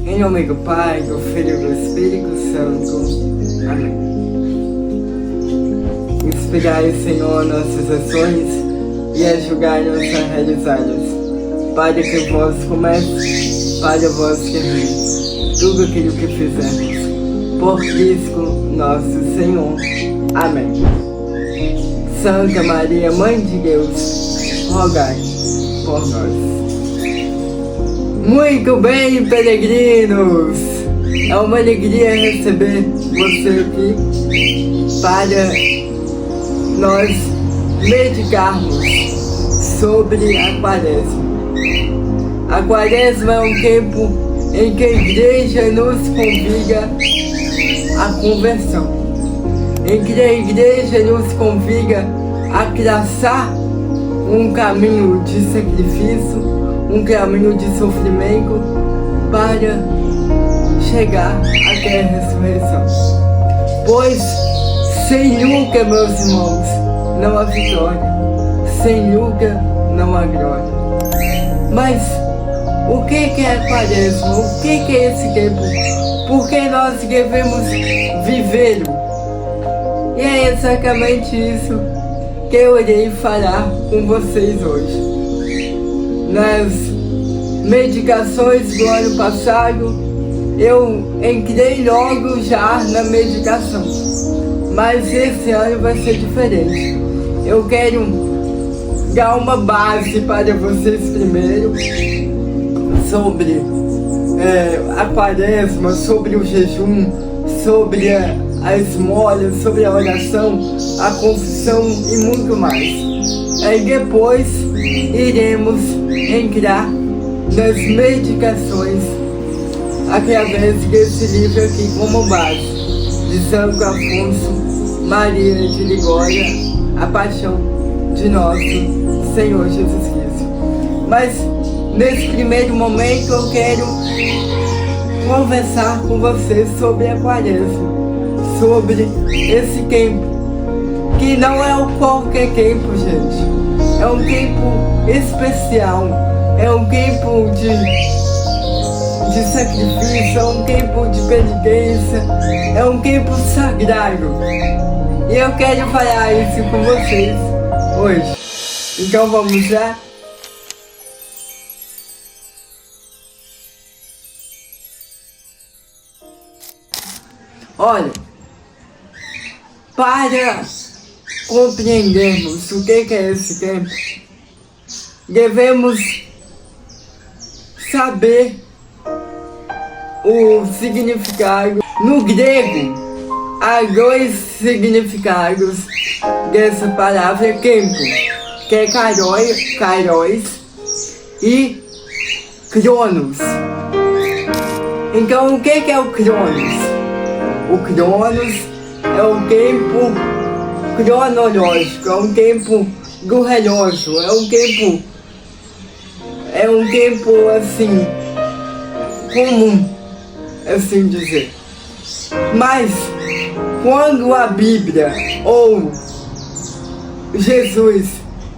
Em nome do Pai, do Filho e do Espírito Santo. Amém. Inspirai, Senhor, nossas ações e ajudai-nos a realizá-las, para que vós comece, para vós que reis, tudo aquilo que fizermos. Por Cristo nosso Senhor. Amém. Santa Maria, Mãe de Deus, rogai por nós. Muito bem, peregrinos! É uma alegria receber você aqui para nós meditarmos sobre a Quaresma. A Quaresma é um tempo em que a Igreja nos convida à conversão, em que a Igreja nos convida a traçar um caminho de sacrifício, um caminho de sofrimento para chegar até a ressurreição. Pois sem luta, meus irmãos, não há vitória. Sem luta, não há glória. Mas o que é a Quaresma? O que é esse tempo? Por que nós devemos vivê-lo? E é exatamente isso que eu irei falar com vocês hoje. Nas meditações do ano passado, eu entrei logo já na meditação, mas esse ano vai ser diferente. Eu quero dar uma base para vocês primeiro sobre a Quaresma, sobre o jejum, sobre a esmola, sobre a oração, a confissão e muito mais. Aí depois iremos entrar nas meditações através desse livro aqui como base, de Santo Afonso Maria de Ligória, A Paixão de Nosso Senhor Jesus Cristo. Mas nesse primeiro momento eu quero conversar com vocês sobre a Quaresma, sobre esse tempo, que não é o qualquer tempo, gente. É um tempo especial, é um tempo de sacrifício, é um tempo de penitência, é um tempo sagrado. E eu quero falar isso com vocês hoje. Então vamos lá? Olha, para compreendermos o que é esse tempo, devemos saber o significado. No grego, há dois significados dessa palavra tempo, que é kairos e cronos. Então, o que é o cronos? O cronos é o tempo cronológico, é um tempo do relógio, é um tempo assim, comum, assim dizer. Mas quando a Bíblia ou Jesus,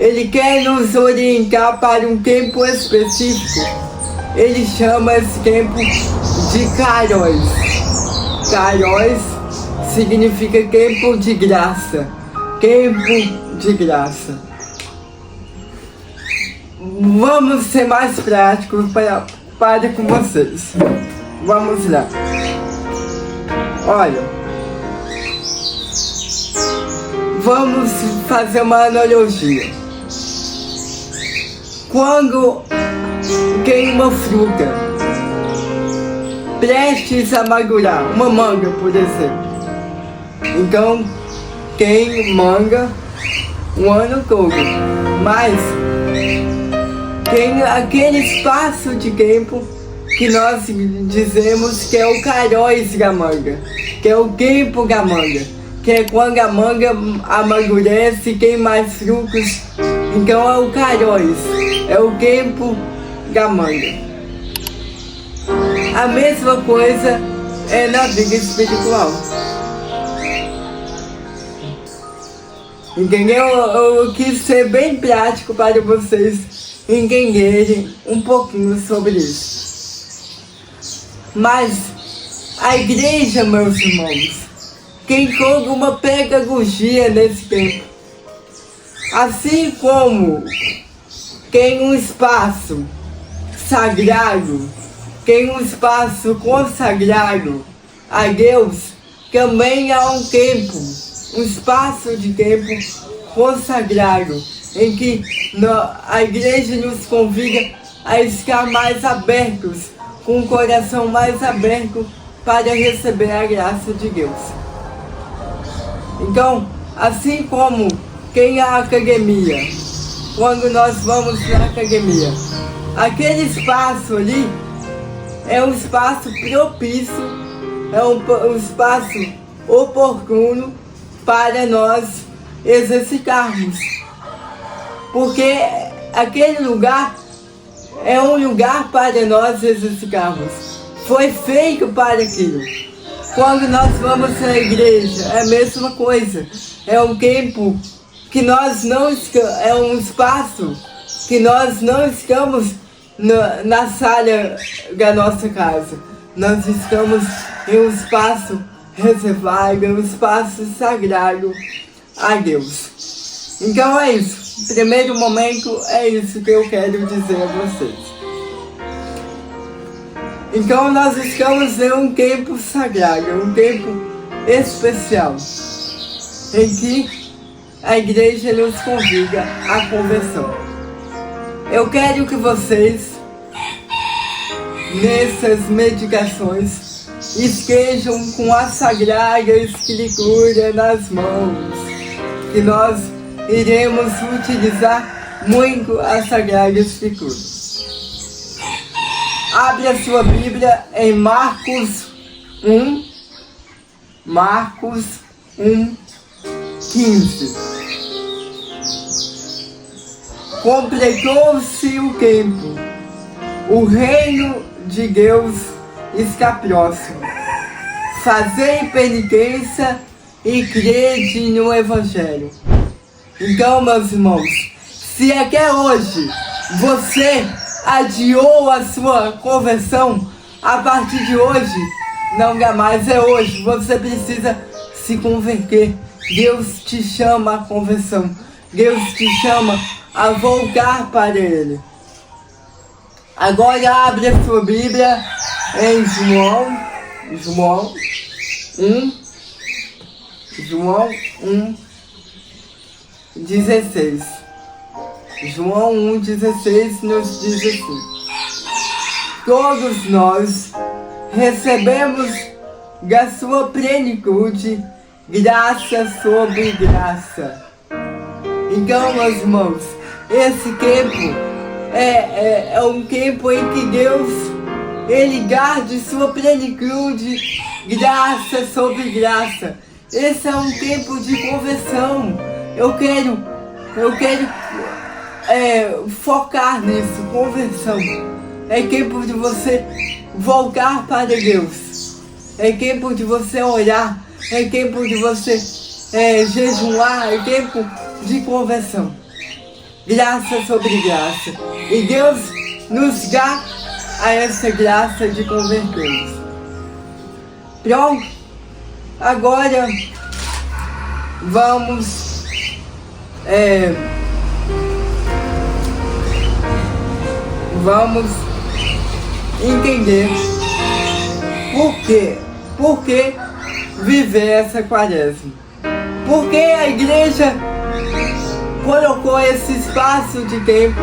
ele quer nos orientar para um tempo específico, ele chama esse tempo de kairos. Kairos significa tempo de graça. Tempo de graça. Vamos ser mais práticos para com vocês. Vamos lá. Olha, vamos fazer uma analogia. Quando tem uma fruta prestes a madurar, uma manga, por exemplo, então tem manga o ano todo, mas tem aquele espaço de tempo que nós dizemos que é o kairos da manga, que é o tempo da manga, que é quando a manga amadurece e tem mais frutos. Então é o kairos, é o tempo da manga. A mesma coisa é na vida espiritual. Entendeu? Eu quis ser bem prático para vocês entenderem um pouquinho sobre isso. Mas a igreja, meus irmãos, que encontra uma pedagogia nesse tempo. Assim como tem um espaço sagrado, tem um espaço consagrado a Deus, também há um tempo, um espaço de tempo consagrado, em que a igreja nos convida a estar mais abertos, com o coração mais aberto para receber a graça de Deus. Então, assim como tem a academia, quando nós vamos na academia, aquele espaço ali é um espaço propício, é um espaço oportuno para nós exercitarmos. Porque aquele lugar é um lugar para nós exercitarmos. Foi feito para aquilo. Quando nós vamos na igreja, é a mesma coisa. É um tempo que nós não é um espaço que nós não estamos na sala da nossa casa. Nós estamos em um espaço reservado, em um espaço sagrado a Deus. Então é isso. Primeiro momento é isso que eu quero dizer a vocês. Então nós estamos em um tempo sagrado, um tempo especial, em que a igreja nos convida à conversão. Eu quero que vocês, nessas meditações, estejam com a Sagrada Escritura nas mãos, que nós iremos utilizar muito a Sagrada Escritura. Abre a sua Bíblia em Marcos 1, 15. Completou-se o tempo, o reino de Deus está próximo. Fazei penitência e crede no Evangelho. Então, meus irmãos, se até hoje você adiou a sua conversão, a partir de hoje, não dá mais, é hoje, você precisa se converter. Deus te chama à conversão, Deus te chama a voltar para Ele. Agora abre a sua Bíblia em João 1, 16. João 1,16 nos diz assim: todos nós recebemos da sua plenitude graça sobre graça. Então, meus irmãos, esse tempo é um tempo em que Deus, Ele dá de sua plenitude graça sobre graça. Esse é um tempo de conversão. Eu quero focar nisso, conversão. É tempo de você voltar para Deus. É tempo de você orar. É tempo de você jejuar. É tempo de conversão. Graça sobre graça. E Deus nos dá a essa graça de convertermos. Pronto? Agora vamos entender por que viver essa quaresma. Por que a igreja colocou esse espaço de tempo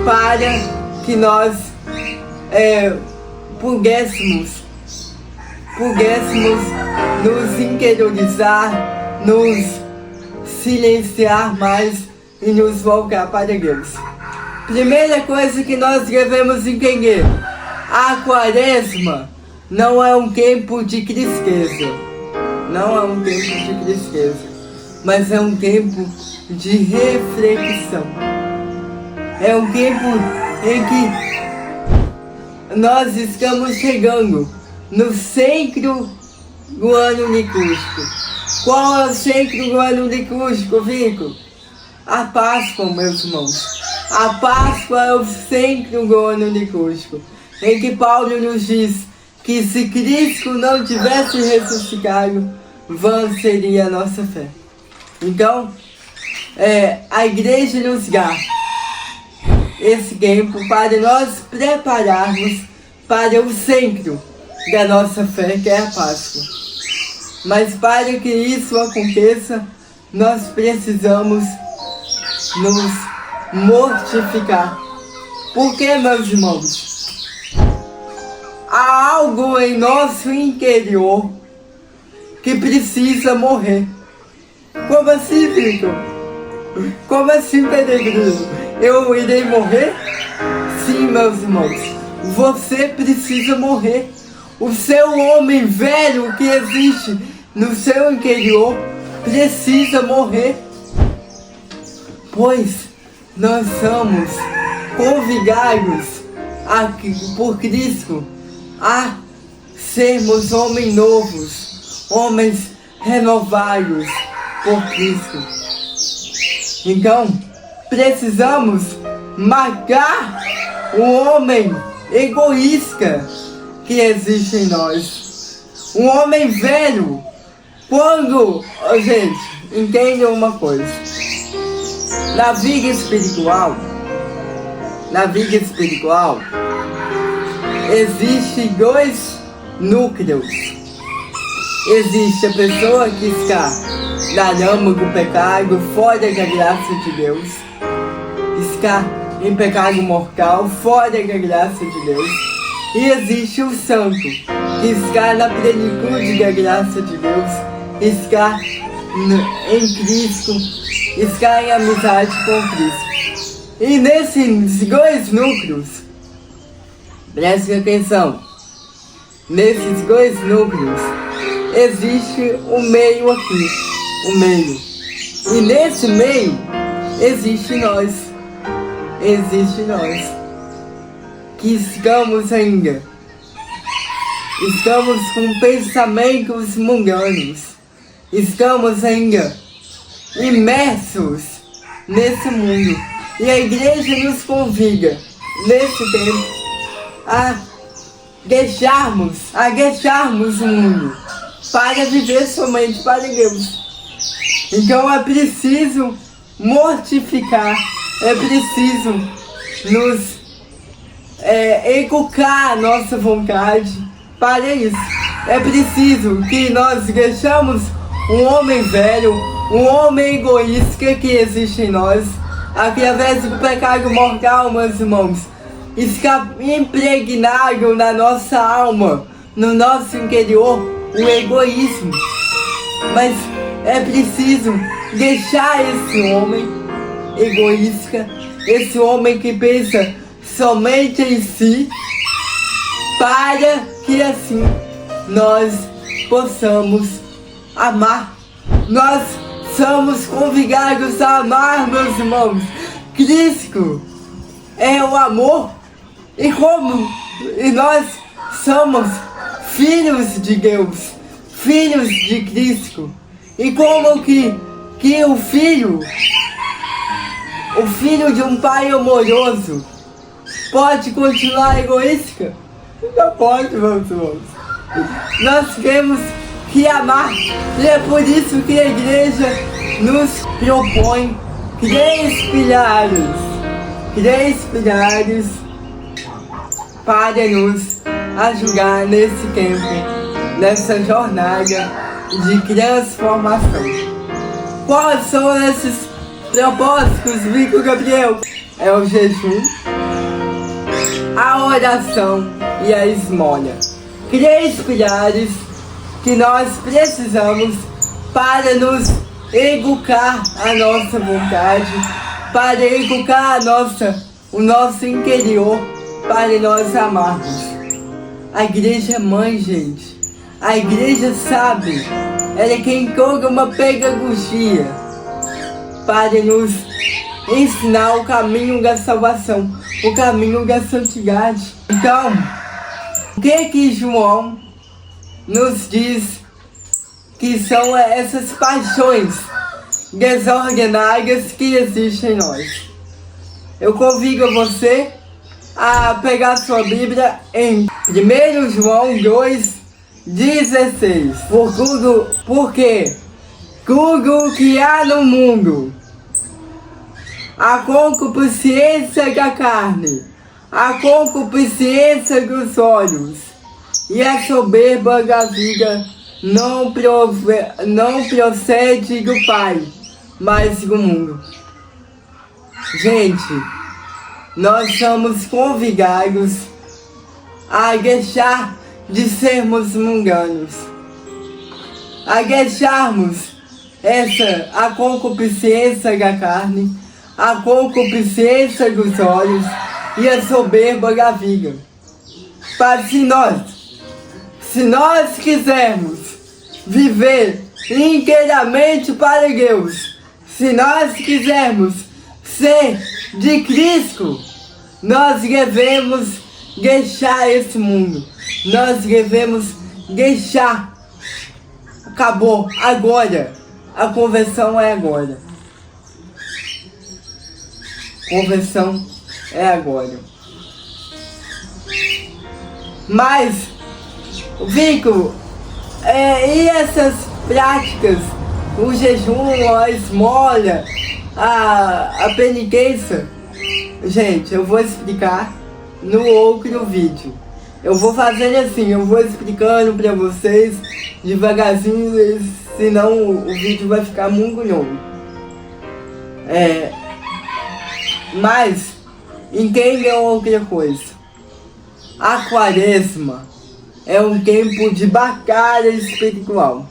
para que nós pudéssemos nos interiorizar, nos silenciar mais e nos voltar para Deus. Primeira coisa que nós devemos entender: a quaresma não é um tempo de tristeza, não é um tempo de tristeza, mas é um tempo de reflexão. É um tempo em que nós estamos chegando no centro do ano litúrgico. Qual é o centro do ano litúrgico, Vico? A Páscoa, meus irmãos. A Páscoa é o centro do ano litúrgico, em que Paulo nos diz que se Cristo não tivesse ressuscitado, vã seria a nossa fé. Então, a igreja nos dá esse tempo para nós prepararmos para o centro da nossa fé, que é a Páscoa. Mas para que isso aconteça, nós precisamos nos mortificar. Por que, meus irmãos? Há algo em nosso interior que precisa morrer. Como assim, Victor? Como assim, peregrino? Eu irei morrer? Sim, meus irmãos. Você precisa morrer. O seu homem velho que existe no seu interior precisa morrer. Pois nós somos convidados por Cristo a sermos homens novos, homens renovados por Cristo. Então, precisamos matar o homem egoísta que existe em nós. Um homem velho. Quando, gente, entendam uma coisa. Na vida espiritual, existem dois núcleos. Existe a pessoa que está na lama do pecado, fora da graça de Deus. Está em pecado mortal, fora da graça de Deus. E existe o santo, que está na plenitude da graça de Deus, está em Cristo, está em amizade com Cristo. E nesses dois núcleos, prestem atenção, nesses dois núcleos existe o meio aqui, o meio. E nesse meio existe nós, que estamos com pensamentos mundanos, estamos ainda imersos nesse mundo. E a igreja nos convida, nesse tempo, a deixarmos o mundo para viver somente para Deus. Então é preciso mortificar, é preciso nos educar a nossa vontade para isso. É preciso que nós deixamos um homem velho, um homem egoísta que existe em nós, através do pecado mortal, meus irmãos, está impregnado na nossa alma, no nosso interior, o egoísmo. Mas é preciso deixar esse homem egoísta, esse homem que pensa somente em si, para que assim nós possamos amar. Nós somos convidados a amar, meus irmãos. Cristo é o amor. E nós somos filhos de Deus, filhos de Cristo. E como que o filho de um pai amoroso pode continuar egoísta? Não pode, meus irmãos. Nós temos que amar. E é por isso que a igreja nos propõe três pilares para nos ajudar nesse tempo, nessa jornada de transformação. Quais são esses propósitos, Vico Gabriel? É o jejum, a oração e a esmola. Três pilares que nós precisamos para nos educar a nossa vontade, para educar o nosso interior, para nós amarmos. A igreja é mãe, gente. A igreja sabe, ela é quem toca uma pedagogia para nos ensinar o caminho da salvação, o caminho da santidade. Então, o que João nos diz que são essas paixões desordenadas que existem em nós? Eu convido você a pegar sua Bíblia em 1 João 2,16. Porque tudo que há no mundo, a concupiscência da carne, a concupiscência dos olhos e a soberba da vida não procede do Pai, mas do mundo. Gente, nós somos convidados a deixar de sermos mundanos, a deixarmos a concupiscência da carne, a concupiscência dos olhos e a soberba da vida. Mas se nós quisermos viver inteiramente para Deus, se nós quisermos ser de Cristo, nós devemos deixar esse mundo, nós devemos deixar. Acabou, agora, a conversão é agora. Conversão é agora. Mas, Vico, e essas práticas, o jejum, a esmola, a penitência? Gente, eu vou explicar no outro vídeo. Eu vou fazendo assim, eu vou explicando pra vocês devagarzinho, senão o vídeo vai ficar muito longo. Mas, entendam outra coisa. A quaresma é um tempo de batalha espiritual.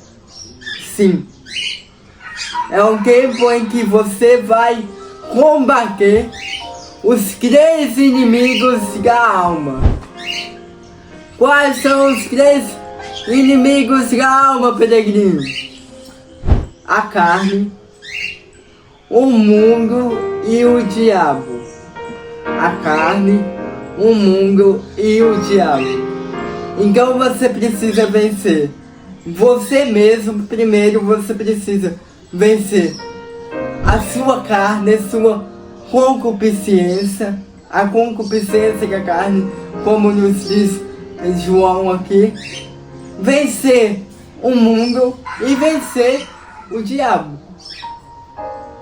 Sim. É um tempo em que você vai combater os 3 inimigos da alma. Quais são os 3 inimigos da alma, peregrino? A carne, o mundo e o diabo. A carne, o mundo e o diabo. Então você precisa vencer você mesmo. Primeiro você precisa vencer a sua carne, a sua concupiscência, a concupiscência da carne, como nos diz João aqui. Vencer o mundo e vencer o diabo.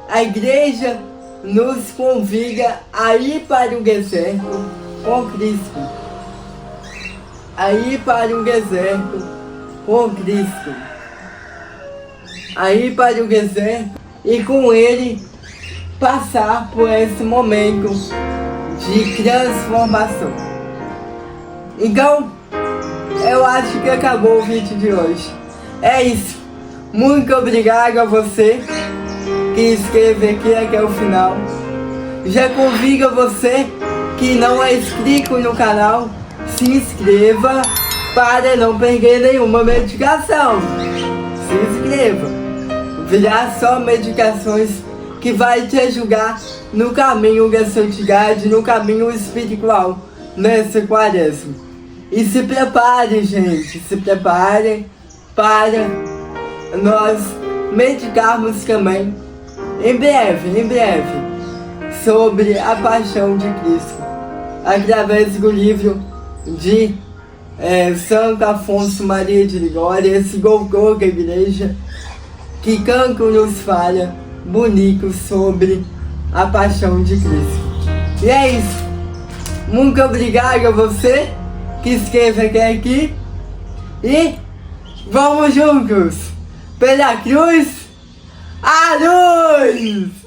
A igreja nos convida a ir para o deserto com Cristo. A ir para o deserto com Cristo. A ir para o deserto e com Ele passar por esse momento de transformação. Então, eu acho que acabou o vídeo de hoje. É isso. Muito obrigado a você que esteve aqui até o final. Já convido você que não é inscrito no canal, se inscreva para não perder nenhuma medicação. Se inscreva. Virá só medicações que vai te ajudar no caminho da santidade, no caminho espiritual, nessa quaresma. E se prepare, gente, se prepare para nós meditarmos também, em breve, sobre a paixão de Cristo, através do livro de Santo Afonso Maria de Ligório, esse doutor da igreja, que tanto nos fala bonito sobre a paixão de Cristo. E é isso. Muito obrigado a você que esteve aqui e vamos juntos pela cruz à luz!